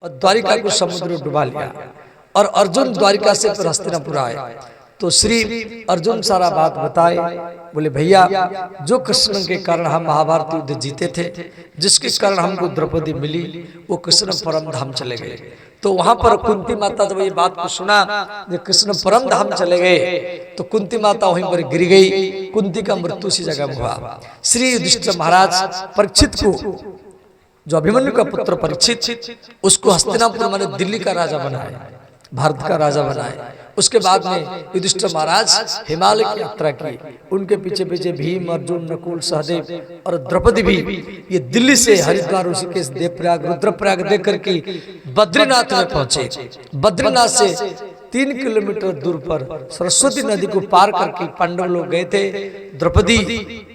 और द्वारिका को समुद्र डुबा लिया और अर्जुन द्वारिका से फिर हस्तिनापुर आए। तो श्री अर्जुन सारा बात बताए, बोले भैया जो कृष्ण के कारण हम महाभारत युद्ध जीते थे, जिसके कारण हमको द्रौपदी मिली, वो कृष्ण परम धाम चले गए। तो वहां पर कुंती माता जब ये बात को सुना कि कृष्ण परम धाम चले गए, तो कुंती माता वहीं पर गिर गई। कुंती का मृत्यु उसी जगह में हुआ। श्री युधिष्ठिर महाराज परीक्षित को, जो अभिमन्यु का पुत्र परीक्षित, उसको हस्तिनापुर माने दिल्ली का राजा बनाए, भारत का राजा बनाए। उसके बाद में युधिष्ठिर महाराज हिमालय की यात्रा की। उनके पीछे पीछे भीम, अर्जुन, नकुल, सहदेव और द्रौपदी भी ये दिल्ली से हरिद्वार, ऋषिकेश, देवप्रयाग, रुद्रप्रयाग देकर के बद्रीनाथ में पहुंचे। बद्रीनाथ से 3 किलोमीटर दूर पर सरस्वती नदी को पार करके पांडव लोग गए थे। द्रौपदी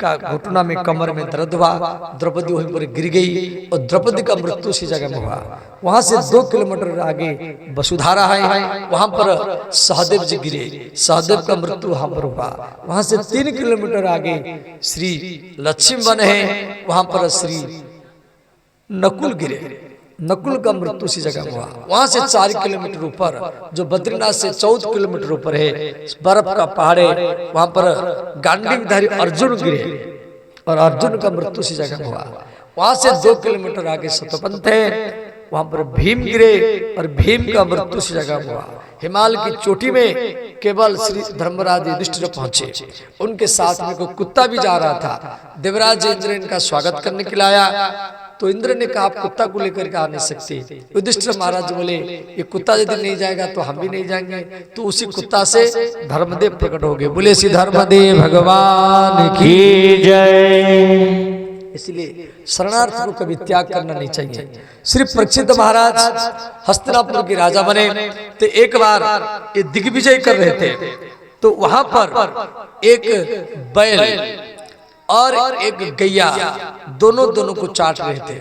का घुटना में, कमर में दर्द हुआ, द्रौपदी वहीं पर गिर गई और द्रौपदी का मृत्यु उसी जगह में हुआ। वहां से 2 किलोमीटर आगे वसुधारा है, वहां पर सहदेव जी गिरे, सहदेव का मृत्यु वहां पर हुआ। वहां से 3 किलोमीटर आगे श्री लक्ष्मी वन है, वहां पर श्री नकुल गिरे, नकुल का मृत्यु उसी जगह में हुआ। वहां से 4 किलोमीटर ऊपर, जो बद्रीनाथ से 14 किलोमीटर ऊपर है, बर्फ का पहाड़ है, वहां पर गांडीवधारी अर्जुन गिरे और अर्जुन का मृत्यु उसी जगह में हुआ। वहां से 2 किलोमीटर आगे शतपंथ है, वहां पर भीम गिरे और भीम का मृत्यु उसी जगह में हुआ। हिमालय की चोटी में केवल श्री धर्मराज युधिष्ठिर पहुंचे। उनके साथ में कोई कुत्ता भी जा रहा था। देवराज इंद्र इनका स्वागत करने के लिए आया, तो इंद्र ने कहा आप कुत्ता को लेकर के आ नहीं सकते। युधिष्ठिर महाराज बोले ये कुत्ता यदि नहीं जाएगा तो हम भी नहीं जाएंगे। तो उसी कुत्ता से धर्मदेव प्रकट हो गए। बोले श्री धर्मदेव भगवान की जय। इसलिए शरणार्थ को कभी त्याग करना नहीं चाहिए। श्री परीक्षित महाराज हस्तिनापुर के राजा बने, तो एक बार ये दिग्विजय कर रहे थे, तो वहां पर एक बैल और एक गैया दोनों को चाट रहे थे।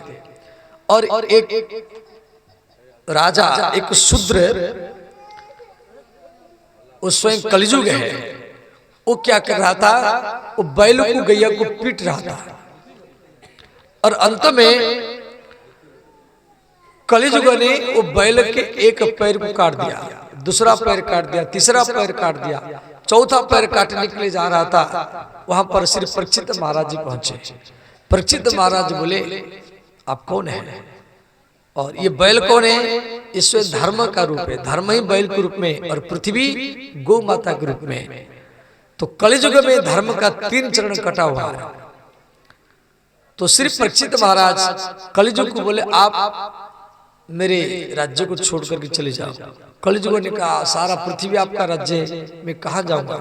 और एक राजा, एक शूद्र, वो स्वयं कलिजुग है, वो क्या कर रहा था, वो बैल को, गैया को पीट रहा था। और अंत में कलिजुग ने वो बैल के एक पैर को काट दिया, दूसरा पैर काट दिया, तीसरा पैर काट दिया, चौथा पैर काटने के लिए जा रहा था। वहां पर श्री परीक्षित महाराज जी पहुंचे। परीक्षित महाराज बोले आप कौन है और ये बैल कौन है? ईश्वर धर्म का रूप है, धर्म ही बैल के रूप में और पृथ्वी गौ माता के रूप में। तो कलिजुग में धर्म का 3 चरण कटा हुआ है। तो श्री परीक्षित महाराज कलिजुग को बोले आप मेरे राज्य को छोड़ करके चले जाओ। कलिजुग ने कहा सारा पृथ्वी आपका राज्य है, मैं कहाँ जाऊंगा,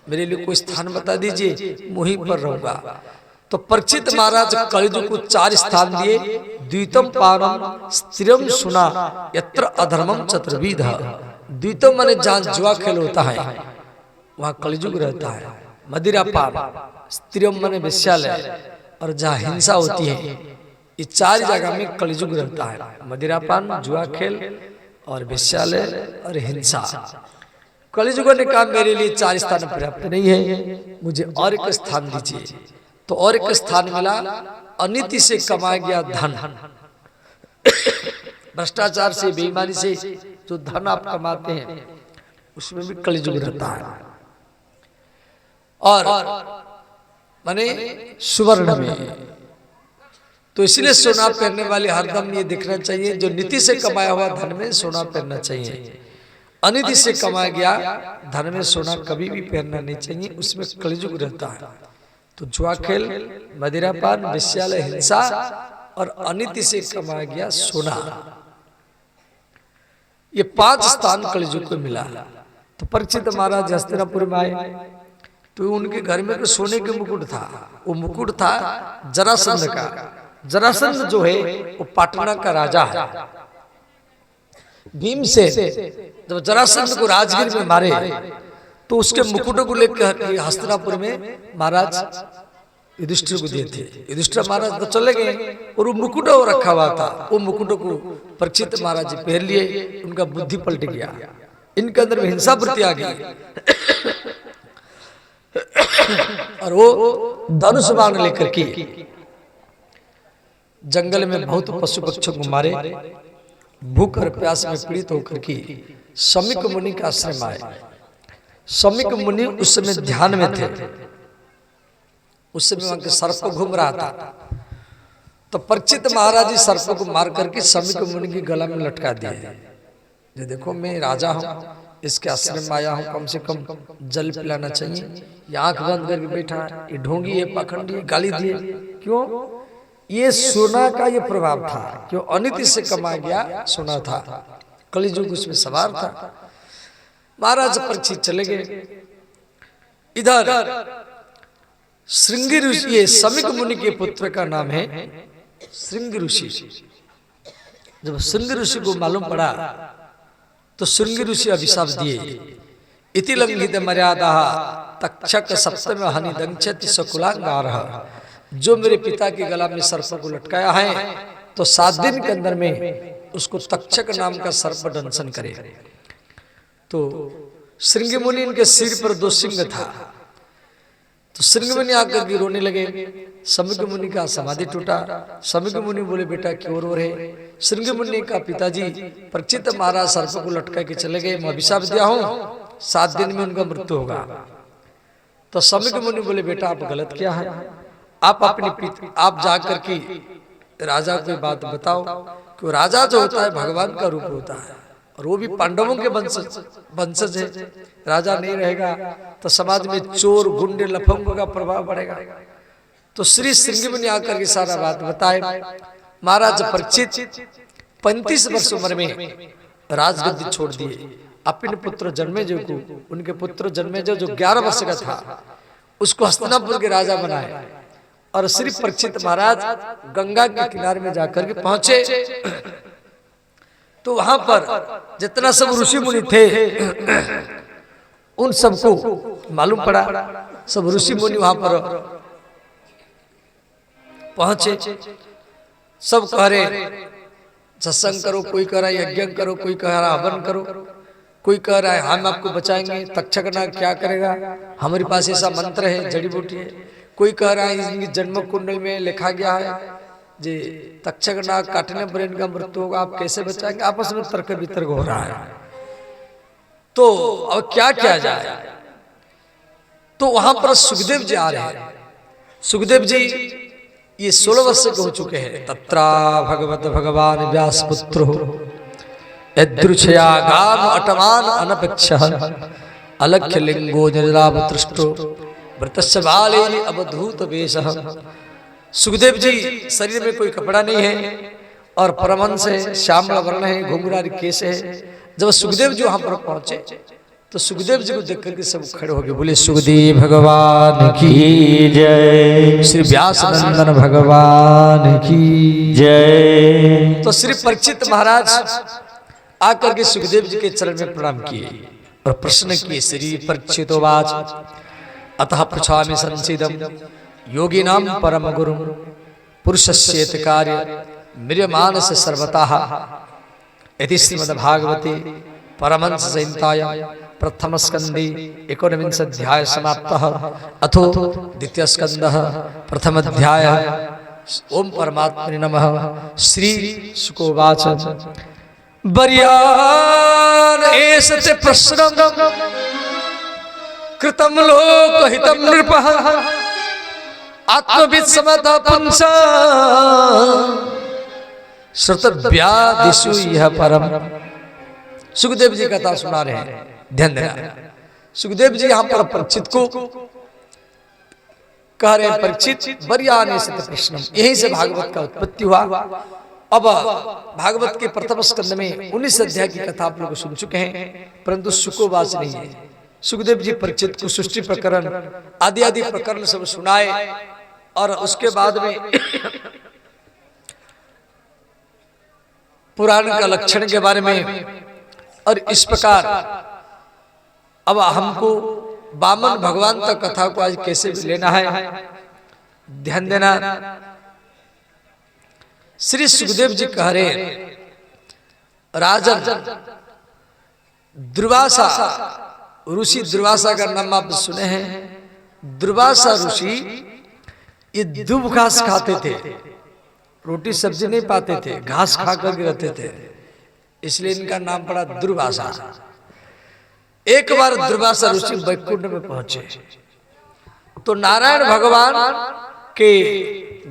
मेरे लिए कोई स्थान बता दीजिए, वहीं पर रहूंगा। तो परीक्षित महाराज कलिजुग को 4 स्थान दिए। द्वितम पारम स्थिरम सुना यत्र अधर्मम चतुर्विध। द्वितम माने जहाँ जुआ खेल होता है वहां कलिजुग रहता है। मदिरा पान, स्थिरम माने वेश्यालय, और जहाँ हिंसा होती है, ये 4 जगह में कलिजुग रहता है। मदिरापान, जुआ खेल और वेश्यालय और हिंसा। कलिजुग ने कहा मेरे लिए 4 स्थान पर्याप्त नहीं है, मुझे और एक स्थान दीजिए। तो और एक स्थान मिला, अनीति से कमाया गया धन, भ्रष्टाचार से, बेईमानी से जो धन आप कमाते हैं उसमें भी कलिजुग रहता है। और माने सुवर्ण में। तो इसलिए सोना पहनने वाले हरदम ये देखना चाहिए, जो नीति से कमाया हुआ धन में सोना पहनना चाहिए। अनिति से कमाया गया धन में सोना कभी भी पहनना नहीं चाहिए, उसमें कलिजुग रहता है। तो जुआ खेल, मदिरापान, वेश्यालय, हिंसा और अनिति से कमाया गया सोना, ये 5 स्थान कलिजुग को मिला। तो परीक्षित महाराज हस्तिनापुर में आए, तो उनके घर में तो सोने के मुकुट था। वो मुकुट था जरासंध का। जरासंध जो है वो पाटना का राजा है। भीम से जब जरासंध को राजगीर में मारे, तो उसके मुकुट को लेकर हस्तिनापुर में महाराज युधिष्ठिर को दिए थे। युधिष्ठिर महाराज तो चले गए और वो मुकुट रखा हुआ था। वो मुकुट को परीक्षित महाराज जी पहन लिए, उनका बुद्धि पलट गया, इनके अंदर में हिंसा वृत्ति आ गई और वो धनुष बाण लेकर के जंगल में बहुत पशु पक्षियों को मारे भूख और प्यास में पीड़ित होकर के शमीक मुनि का आश्रम आए। शमीक मुनि उस समय ध्यान में थे, उस समय वहां के सर्प को घूम रहा था। तो परीक्षित महाराज जी सर्प को मार करके शमीक मुनि की गला में लटका दिए। ये देखो मैं राजा हूं, इसके आश्रम में आया हूं, कम से कम जल पिलाना चाहिए। ये आंख बंद करके बैठा है, ये ढोंगी, ये पाखंडी, गाली दिए। क्यों? ये सोना का ये प्रभाव था, क्यों अनिति से कमा गया सोना था, कलिजुग उसमें सवार था। महाराज परीक्षित चले गए। इधर श्रृंगी ऋषि, ये शमीक मुनि के पुत्र का नाम है श्रृंगी ऋषि। जब श्रृंगी ऋषि को मालूम पड़ा तो श्रृंगी ऋषि अभिशाप दिए, इति लंघित मर्यादा तक्षक सप्तम हनि दंक्षति सकुलांगारः। जो मेरे पिता के गला में सर्प को लटकाया है तो 7 दिन के अंदर में उसको तक्षक नाम का सर्प दंशन करे। तो श्रृंगी मुनि, इनके सिर पर 2 सिंह था। तो श्रृंगी मुनि आकर के रोने लगे। शमीक मुनि का समाधि टूटा। शमीक मुनि बोले, बेटा क्यों रो रहे? श्रृंगी मुनि का पिताजी परीक्षित महाराज सर्प को लटका के चले गए, मैं अभिशाप दिया हूं, 7 दिन में उनका मृत्यु होगा। तो शमीक मुनि बोले, बेटा आप गलत क्या है, आप जाकर के राजा को बात बताओ कि राजा जो होता है भगवान का रूप होता है, और वो भी पांडवों के वंशज है। राजा नहीं रहेगा तो समाज में चोर, गुंडे, लफंगों का प्रभाव बढ़ेगा। तो श्री श्रृंगी मुनि आकर के सारा बात बताए। महाराज परीक्षित 35 वर्ष उम्र में राजगद्दी छोड़ दिए। अपने पुत्र जन्मेजय को, उनके पुत्र जन्मेजय जो 11 वर्ष का था, उसको हस्तिनापुर के राजा बनाए। और श्री परीक्षित महाराज गंगा के किनारे में जाकर के पहुंचे। तो वहां पर जितना सब ऋषि मुनि थे उन सबको मालूम पड़ा। सब ऋषि मुनि वहां पर पहुंचे। सब कह रहे सत्संग करो, कोई कह रहा है यज्ञ करो, कोई कह रहा है हवन करो, कोई कह रहा है हम आपको बचाएंगे, तक्षक नाग क्या करेगा, हमारे पास ऐसा मंत्र है, जड़ी बूटी है। कोई कह रहा है इनकी जन्म कुंडल में लिखा गया है जे तक्षक नाग काटने पर इनका मृत्यु होगा, आप कैसे बचाएंगे। आपस में तर्क वितर्क हो रहा है। तो अब क्या किया जाए। तो वहां पर सुखदेव जी आ रहे हैं। सुखदेव जी ये 16 वर्ष के हो चुके हैं। तत्रा भगवत भगवान व्यास पुत्र यदृच्छया गाम अटमान अनपेक्षः अलक्ष्य लिंगो निरावतृष्टो वृतस्य बाले अवधूत वेशः। सुखदेव जी शरीर में कोई कपड़ा नहीं है और परमहंस है, श्यामला वर्ण है, घुंघरारी केश है। जब सुखदेव जी वहां पर पहुंचे तो सुखदेव जी को देख करके सब खड़े हो गए, बोले सुखदेव भगवान की जय, श्री व्यास नंदन भगवान की जय। तो श्री परीक्षित महाराज आकर के सुखदेव जी के चरण में प्रणाम किए और प्रश्न किए। श्री परीक्षितोवाच अतः पृच्छामि संसिदं योगिनां परम गुरु पुरुषस्येत कार्य म्रियमानस सर्वतः। इति श्रीमद्भागवते परमहंस संहितायां प्रथम स्कंदे 19 अध्याय समाप्तः। अथो द्वितीय स्कंदः प्रथम अध्याय। ओम परमात्मने नमः। श्री शुकोवाच वर्यान एषते प्रश्नं कृतं लोकहितं नृपः आत्मवित् समता पुंसा श्रुतव्यादिषु यह परम। सुखदेव जी कथा सुना रहे हैं, ध्यान देना। सुखदेव जी यहाँ पर परीक्षित को कह रहे हैं, परीक्षित वर्यान एषते प्रश्नं, यहीं से भागवत का उत्पत्ति हुआ। अब भागवत के प्रथम स्कंद में 19 अध्याय की कथा आप लोग सुन चुके हैं, परंतु शुकोवाच नहीं है। सुखदेव जी परीक्षित को सृष्टि प्रकरण आदि आदि प्रकरण सब सुनाए और उसके बाद में पुराण का लक्षण के बारे में। और इस प्रकार अब हमको वामन भगवान तक कथा को आज कैसे लेना है, ध्यान देना। श्री सुखदेव जी कह रहे राजन दुर्वासा ऋषि, दुर्वासा का नाम आप सुने हैं। दुर्वासा ऋषि ये दूब घास खाते थे, रोटी सब्जी नहीं पाते थे, घास खा करके रहते थे। इसलिए इनका नाम पड़ा दुर्वासा। एक बार दुर्वासा ऋषि वैकुंठ में पहुंचे तो नारायण भगवान के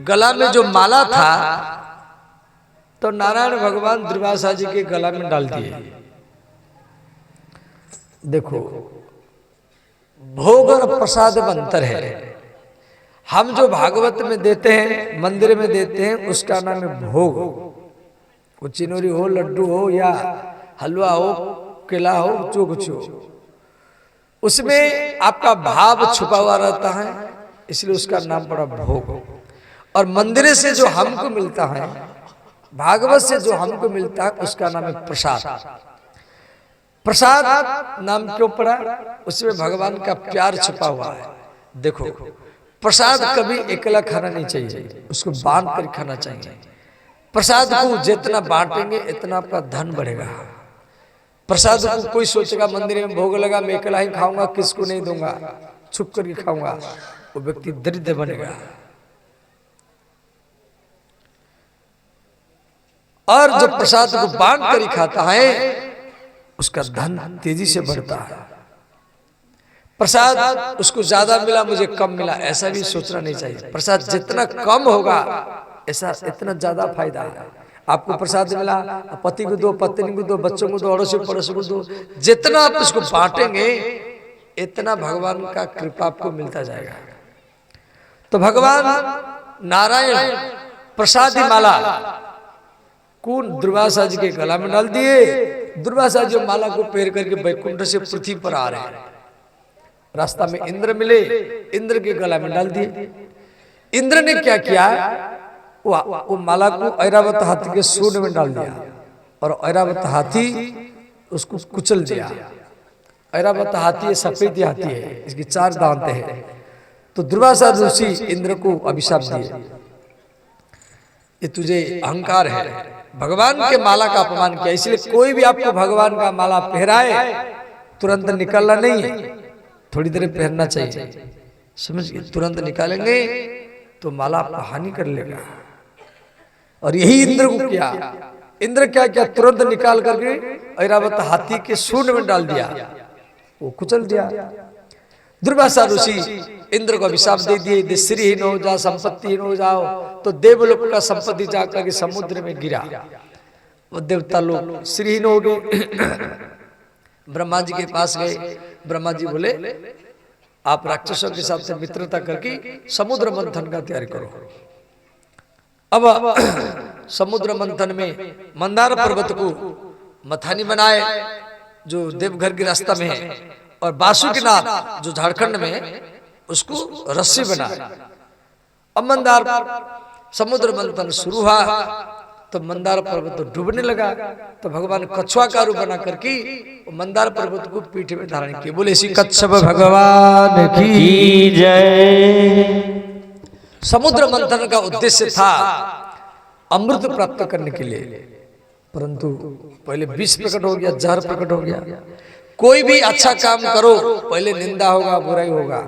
गला में जो माला था तो नारायण भगवान दुर्वासा जी के गला में डाल दिए। देखो, भोग और प्रसाद में अंतर है। हम जो भागवत में देते हैं, मंदिर में देते हैं, उसका नाम है भोग। वो चिनोरी हो, लड्डू हो, या हलवा हो, केला हो, जो कुछ हो, उसमें आपका भाव छुपा हुआ रहता है, इसलिए उसका नाम पड़ा भोग। और मंदिर से जो हमको मिलता है, भागवत से जो हमको मिलता है, उसका नाम है प्रसाद। प्रसाद नाम क्यों पड़ा? उसमें भगवान का प्यार छुपा हुआ है। देखो, प्रसाद कभी अकेला खाना नहीं चाहिए, उसको बांट कर खाना चाहिए। प्रसाद को जितना बांटेंगे इतना आपका धन बढ़ेगा। प्रसाद को कोई सोचेगा मंदिर में भोग लगा, मैं अकेला ही खाऊंगा, किसको नहीं दूंगा, छुप करके खाऊंगा, वो व्यक्ति दरिद्र बनेगा। और जो प्रसाद को बांट कर खाता है उसका धन तेजी से बढ़ता है। प्रसाद उसको ज्यादा मिला, मुझे कम मिला, ऐसा भी सोचना नहीं चाहिए। प्रसाद जितना कम होगा ऐसा इतना ज्यादा फायदा है। आपको प्रसाद मिला, पति को दो, पत्नी को दो, बच्चों को दो, अड़ोसी पड़ोसी को दो, जितना आप उसको बांटेंगे इतना भगवान का कृपा आपको मिलता जाएगा। तो भगवान नारायण प्रसादी माला कौन दुर्वासा जी के गला में डाल दिए। दुर्वासा जी माला को पहन करके वैकुंठ से पृथ्वी पर आ रहे हैं। रास्ता में इंद्र मिले, इंद्र के गला में डाल दिए। इंद्र ने क्या किया, वो माला को ऐरावत हाथी के सूंड में डाल दिया और ऐरावत हाथी उसको कुचल दिया। ऐरावत हाथी सफेद हाथी है, इसकी 4 दांत है। तो दुर्वासा ऋषि इंद्र को अभिशाप दिए, ये तुझे अहंकार है, भगवान के माला का अपमान किया। इसलिए कोई भी आपको भगवान का माला पहराए तुरंत निकालना नहीं है, थोड़ी देर पहनना चाहिए, समझ गए? तुरंत निकालेंगे तो माला आपको हानि कर लेगा। और यही इंद्र को किया। इंद्र क्या किया, तुरंत निकाल करके ऐरावत हाथी के सूंड में डाल दिया, वो कुचल दिया। दुर्वासा ऋषि इंद्र को अभिशाप दे दिए, श्रीहीन हो जाओ, संपत्तिहीन हो जाओ। तो देवलोक का संपत्ति जाकर के समुद्र में गिरा, वो देवता लोग श्रीहीन हो गए। ब्रह्मा जी के पास गए, ब्रह्मा जी बोले आप राक्षसों के साथ मित्रता करके समुद्र मंथन का तैयारी करो। अब समुद्र मंथन में मंदार पर्वत को मथानी बनाए जो देवघर के रास्ता में है, और बासुकीनाथ जो झारखंड में है उसको रस्सी बनाए। अब मंदार समुद्र मंथन शुरू हुआ तो मंदार पर्वत तो डूबने लगा। तो भगवान कछुआ का रूप बना करके मंदार पर्वत को पीठ में धारण किए। बोले श्री कच्छप भगवान की जय। समुद्र मंथन का उद्देश्य था अमृत प्राप्त करने के लिए, परंतु पहले विष प्रकट हो गया, जहर प्रकट हो गया। कोई भी अच्छा काम करो पहले निंदा होगा, बुराई होगा।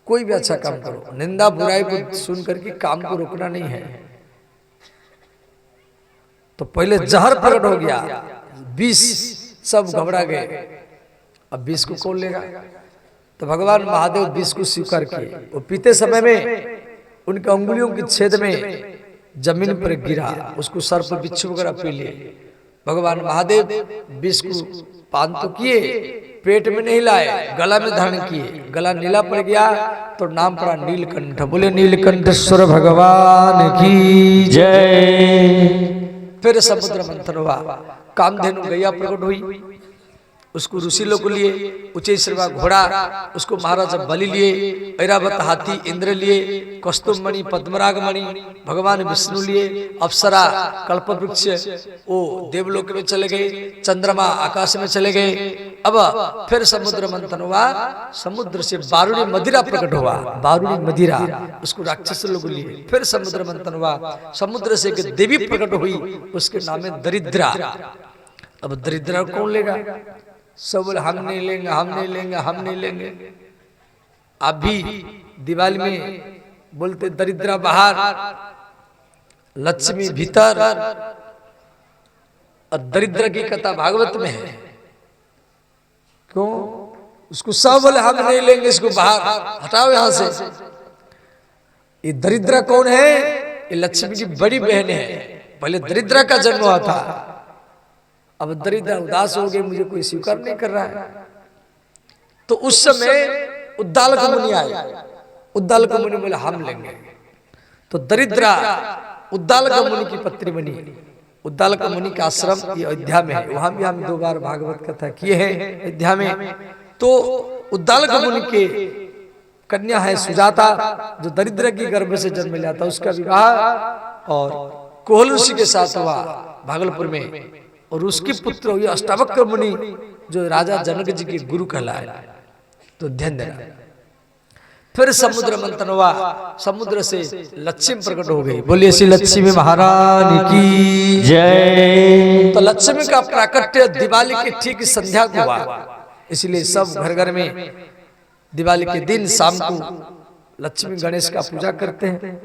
कोई भी अच्छा काम करो, निंदा बुराई को सुन करके काम को रोकना नहीं है। तो पहले जहर प्रकट हो गया, विष, सब घबरा गए। अब विष को कौन लेगा? तो भगवान महादेव विष को स्वीकार किए। वो पीते समय में उनके अंगुलियों की छेद में जमीन पर गिरा, उसको सर्प बिच्छू वगैरह पी लिए। भगवान महादेव विष को पान तो किए, पेट में नहीं लाए, गला में धारण किए। गला नीला पड़ गया तो नाम पड़ा नीलकंठ। बोले नीलकंठेश्वर भगवान की जय। फिर समुद्र मंथन हुआ, कामधेनु गैया प्रकट हुई, उसको ऋषि लोग को लिए, उच्चैश्रवा घोड़ा उसको महाराज बलि लिए, ऐरावत हाथी इंद्र लिए, कस्तुभ मणि पद्मराग मणि भगवान विष्णु लिए, अप्सरा कल्पवृक्ष वो देवलोक में चले गए, चंद्रमा आकाश में चले गए। अब फिर समुद्र मंथन हुआ, समुद्र से बारुणी मदिरा प्रकट हुआ, बारुणी मदिरा उसको राक्षस लोग लिए। फिर समुद्र मंथन हुआ, समुद्र से एक देवी प्रकट हुई, उसके नाम है दरिद्रा। अब दरिद्रा कौन लेगा? सब बोले हम नहीं लेंगे, हम नहीं लेंगे, हम नहीं लेंगे। अभी दिवाली में बोलते दरिद्रा बाहर लक्ष्मी भीतर, और दरिद्र की कथा भागवत में है। क्यों? उसको सब बोले हम नहीं लेंगे, इसको बाहर हटाओ यहां से। ये दरिद्र कौन है? ये लक्ष्मी की बड़ी बहन है। पहले दरिद्र का जन्म हुआ था, अब दरिद्र उदास हो गए, मुझे कोई स्वीकार नहीं कर रहा है। तो उस समय उद्दालक मुनि आए। उद्दालक मुनि बोले हम लेंगे। तो दरिद्रा उद्दालक मुनि की पत्नी बनी। उद्दालक मुनि का आश्रम ये अयोध्या में है। वहां भी हम 2 बार भागवत कथा किए हैं अयोध्या में। तो उद्दालक मुनि के कन्या है सुजाता, जो दरिद्र की गर्भ से जन्म लिया था। उसका विवाह और कोहल ऋषि के साथ हुआ भागलपुर में। और उसकी पुत्र हुई अष्टावक्र मुनि, जो राजा जनक जी के गुरु कहलाए। तो ध्यान देना। फिर समुद्र मंथन हुआ, समुद्र से लक्ष्मी प्रकट हो गई। बोलिए श्री लक्ष्मी महारानी की जय। तो लक्ष्मी का प्राकट्य दिवाली के ठीक संध्या को हुआ। इसलिए सब घर घर में दिवाली के दिन शाम को लक्ष्मी गणेश का पूजा करते हैं।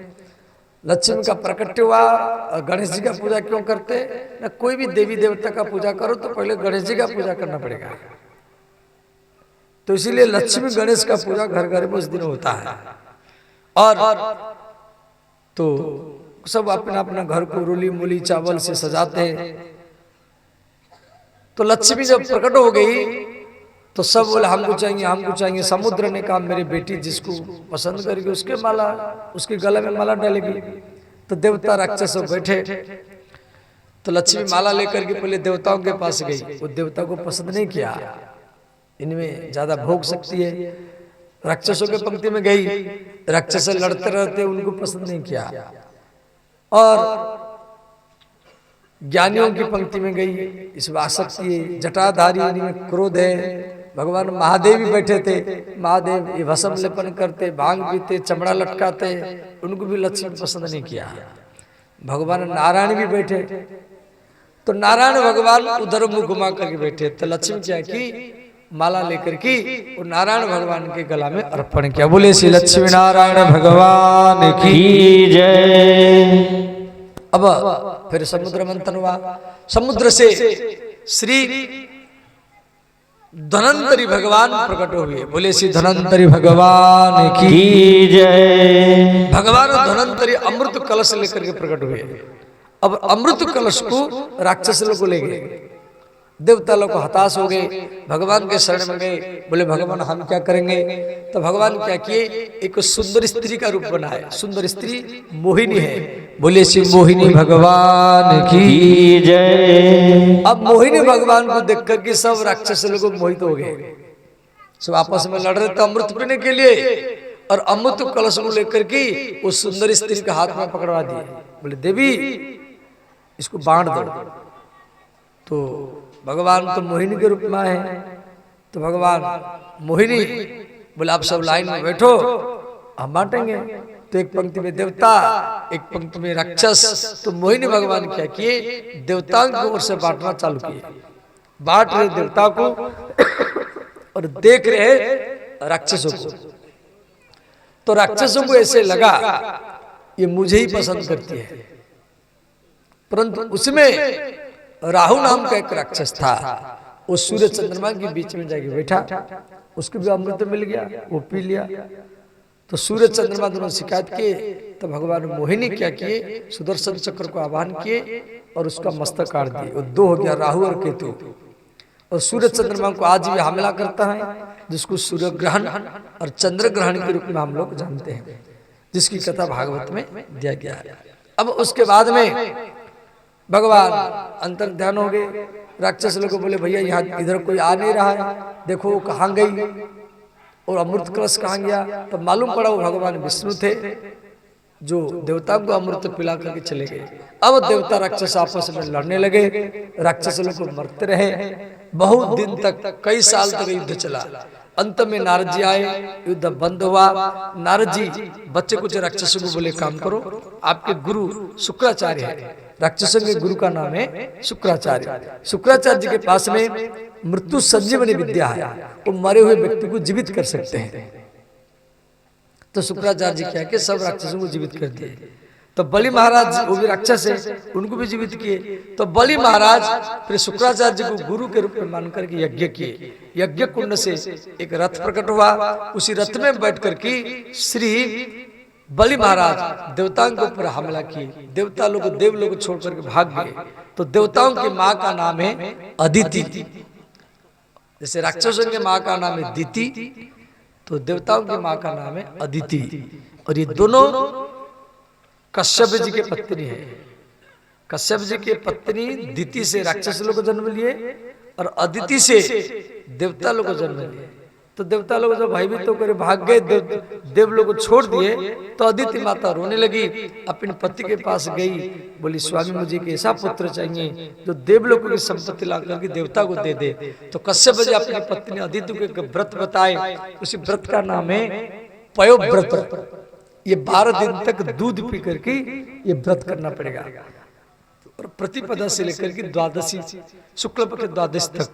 लक्ष्मी का प्रकट्य हुआ और गणेश जी का पूजा क्यों करते हैं? ना कोई भी देवी देवता का पूजा करो तो पहले गणेश जी का पूजा करना पड़ेगा। तो इसीलिए लक्ष्मी गणेश का पूजा घर घर में उस दिन होता है। और तो सब अपना अपना घर को रोली मूली चावल से सजाते हैं। तो लक्ष्मी जब प्रकट हो गई तो सब बोले हमको चाहिए, हमको चाहिए। समुद्र ने कहा मेरी बेटी जिसको पसंद करेगी उसके माला, उसके गले में माला डालेगी। तो देवता राक्षस बैठे। तो लक्ष्मी माला लेकर के पहले देवताओं के पास गई। वो देवता को पसंद नहीं किया, इनमें ज्यादा भोग शक्ति है। राक्षसों के पंक्ति में गई, राक्षस लड़ते रहते, उनको पसंद नहीं किया। और ज्ञानियों की पंक्ति में गई, इसमें आसक्ति है, जटाधारी, इनमें क्रोध है। भगवान महादेव भी बैठे थे। महादेव ये भस्म लेपन करते, भांग पीते, चमड़ा लटकाते, उनको भी लक्ष्मी पसंद नहीं किया। भगवान नारायण भी बैठे। तो नारायण भगवान उधर मुंह घुमा करके बैठे। तो लक्ष्मी क्या की माला लेकर की और नारायण भगवान के गला में अर्पण किया। बोले श्री लक्ष्मी नारायण भगवान की जय। अब फिर समुद्र मंथन हुआ। समुद्र से श्री धनंतरी भगवान प्रकट हुए। बोले श्री धनंतरी भगवान की जय। भगवान धनंतरी अमृत कलश लेकर के प्रकट हुए। अब अमृत कलश को राक्षस लोग को ले गए। देवता लोग हताश हो गए, भगवान के शरण में गए। बोले भगवान हम क्या करेंगे? तो भगवान क्या किए, एक सुंदर स्त्री का रूप बनाए। सुंदर स्त्री मोहिनी है। बोले श्री मोहिनी भगवान की जय। अब मोहिनी भगवान को देख करके सब राक्षस लोग मोहित हो गए। सब आपस में लड़ रहे थे अमृत पीने के लिए। और अमृत कलश को लेकर के उस सुंदर स्त्री के हाथ में पकड़वा दिए। बोले देवी इसको बांट दो। तो भगवान तो मोहिनी के रूप में आए हैं। तो भगवान मोहिनी बोले आप सब लाइन में बैठो, हम बांटेंगे। तो एक पंक्ति में देवता, एक पंक्ति में राक्षस। तो मोहिनी भगवान क्या किए, देवताओं की ओर से बांटना चालू किए। बांट रहे देवता को और देख रहे राक्षसों को। तो राक्षसों को ऐसे लगा ये मुझे ही पसंद करती है। परंतु उसमें राहु नाम का एक राक्षस था। वो सूर्य चंद्रमा के बीच में जाके बैठा, उसको भी अमृत मिल गया, वो पी लिया। तो सूर्य चंद्रमा दोनों शिकायत किए। तो भगवान मोहिनी क्या किए, सुदर्शन चक्र को आह्वान किए और उसका मस्तक काट दिए। वो 2 हो गया, राहु और केतु। और सूर्य चंद्रमा को आज भी हमला करता है, जिसको सूर्य ग्रहण और चंद्र ग्रहण के रूप में हम लोग जानते हैं, जिसकी कथा भागवत में दिया गया है। अब उसके बाद में भगवान अंतर ध्यान हो गए। राक्षस लोग बोले भैया यहाँ इधर कोई आ नहीं रहा है, देखो कहाँ गई और अमृत कलश कहाँ गया। तो मालूम पड़ा वो भगवान विष्णु थे, जो देवता को अमृत पिला करके चले गए। अब देवता राक्षस आपस में लड़ने लगे। राक्षस लोग मरते रहे बहुत दिन तक, कई साल तक युद्ध चला। अंत में नारद जी आए, युद्ध बंद हुआ। नारद जी बच्चे कुछ राक्षसों को बोले काम करो, आपके गुरु शुक्राचार्य है। राक्षसों के गुरु का नाम है शुक्राचार्य। शुक्राचार्य जी के पास में मृत्यु संजीवनी विद्या है, वो मरे हुए व्यक्ति को जीवित कर सकते हैं। तो शुक्राचार्य जी क्या कि सब राक्षसों को जीवित कर दिए। तो बलि महाराज वो भी राक्षस है, उनको भी जीवित किए। तो बलि महाराज फिर शुक्राचार्य जी को गुरु के रूप में मानकर के यज्ञ किए। यज्ञ कुंड से एक रथ प्रकट हुआ, उसी रथ में बैठ कर के श्री बलि महाराज देवताओं के ऊपर हमला किए। देवता लोग देव लोग छोड़ करके भाग गए। तो देवताओं की माँ का नाम है अदिति, जैसे राक्षसों की माँ का नाम है दिति, तो देवताओं की माँ का नाम है अदिति। और ये दोनों कश्यप जी के पत्नी है। कश्यप जी के पत्नी दिति से राक्षस लोग जन्म लिए और अदिति से देवता लोग जन्म लिए। तो देवता लोग जब भयभीत होकर भाग गए, देव लोग को छोड़ दिए, तो अदिति माता रोने लगी, अपने पति के पास गई, बोली स्वामी मुझे एक ऐसा पुत्र चाहिए जो देव लोगों की संपत्ति ला करके देवता को दे दे। तो कश्यप जी अपनी पत्नी अदिति को एक व्रत बताए, उसी व्रत का नाम है पयोव्रत। ये 12 दिन तक दूध पी करके ये व्रत करना पड़ेगा, और प्रतिपदा से लेकर के द्वादशी शुक्ल पक्ष द्वादशी तक,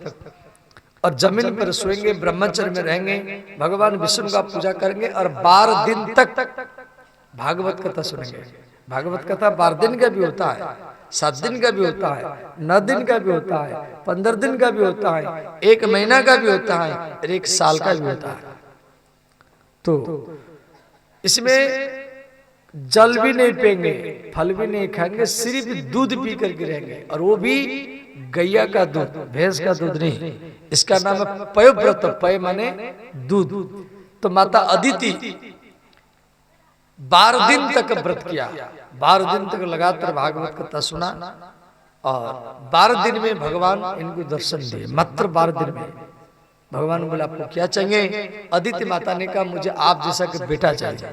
और जमीन पर सोएंगे, ब्रह्मचर्य में रहेंगे, भगवान विष्णु का पूजा करेंगे, और 12 दिन तक भागवत कथा सुनेंगे। भागवत कथा 12 दिन का भी होता है, 7 दिन का भी होता है, 9 दिन का भी होता है, 15 दिन का भी होता है, 1 महीना का भी होता है, और 1 साल का भी होता है। तो इसमें जल भी नहीं पिएंगे, फल भी नहीं खाएंगे, सिर्फ दूध पी करके रहेंगे, और वो भी गैया का दूध, भैंस का दूध नहीं। इसका नाम है पयोव्रत। पय माने दूध। तो माता अदिति 12 दिन तक व्रत किया, 12 दिन तक लगातार भागवत कथा सुना, और 12 दिन में भगवान इनको दर्शन दिए। मात्र 12 दिन में भगवान बोले आपको क्या चाहिए? अदिति माता ने कहा मुझे आप जैसा कि बेटा चाहिए।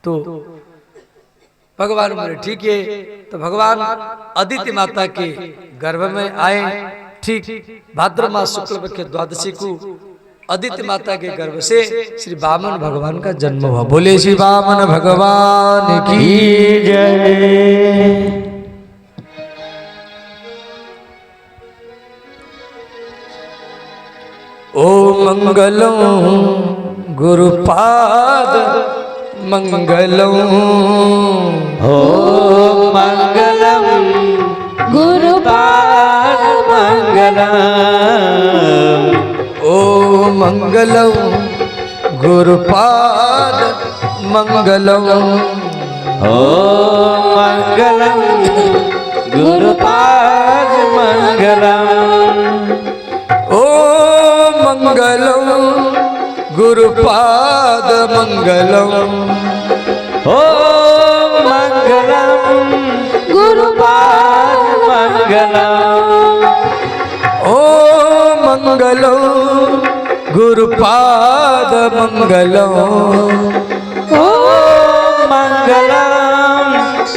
तो भगवान बोले ठीक है। तो भगवान अदिति माता के गर्भ में आए। ठीक भाद्र मास शुक्ल पक्ष द्वादशी को अदिति माता के गर्भ से श्री वामन भगवान का जन्म हुआ। बोले श्री वामन भगवान की जय। ओ मंगलम गुरुपाद मंगलम, ओ मंगलम गुरुपाद मंगलम, ओ मंगलम गुरुपाद मंगलम, ओ मंगलम गुरुपाद मंगलम, ओ मंगलम गुरुपाद मंगलम, ओ मंगलम गुरुपाद मंगलम, ओ मंगलम गुरुपाद मंगलम, ओ मंगलम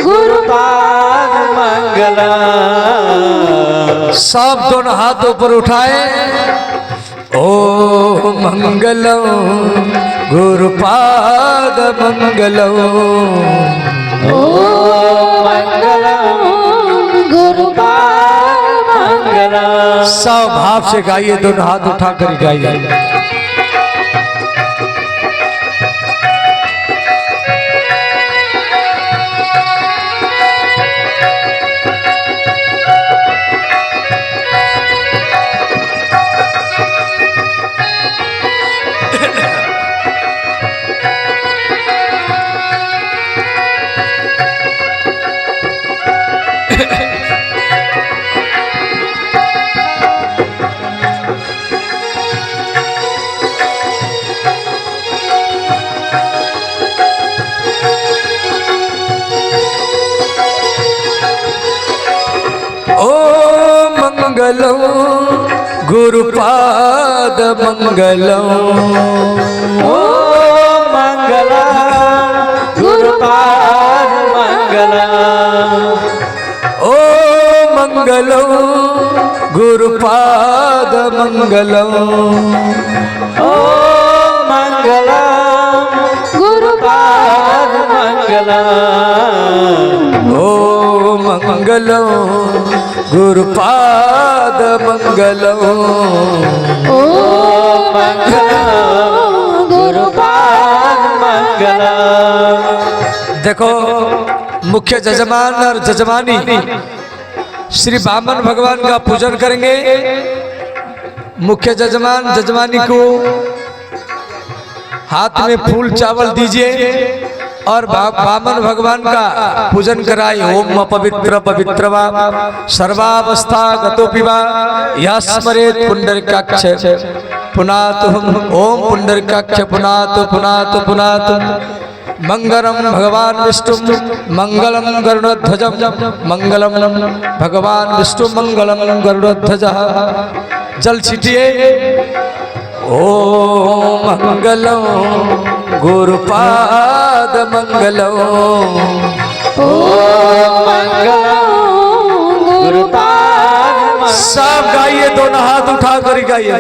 गुरुपाद मंगलम। सब दोनों हाथ ऊपर उठाए। ओ मंगलम गुरुपाद मंगलम, ओ मंगलम गुरुपाद मंगलम। सब भाव से गाइए, दोनों हाथ उठा कर गाइए। मंगलम गुरुपाद मंगलम, ओ मंगलम गुरुपाद मंगलम, ओ मंगलम गुरुपाद मंगलम, ओ मंगलम गुरुपाद मंगलम, ओ मंगलम गुरुपाद मंगलम, ओ मंगलम गुरुपाद मंगलम। देखो मुख्य जजमान और जजमानी श्री वामन भगवान का पूजन करेंगे। मुख्य जजमान जजमानी को हाथ में फूल चावल दीजिए और वामन भगवान का पूजन कराए। ओम पवित्र पवित्र वा सर्वावस्था गतोपि वा यः स्मरेत् पुंडरीकाक्ष पुनातु। ओम पुंडरीकाक्ष पुनातु पुनातु पुनातु। मंगलम भगवान विष्णु मंगलम गरुड़ध्वजम मंगलम भगवान विष्णु मंगलम गरुड़ध्वज। जल छिटिए। ओम मंगलम गुरुपाद मंगलम। ओम मंगलम गुरुपाद मंगलम। सब गाइए, दोनों हाथ उठा कर गाइए।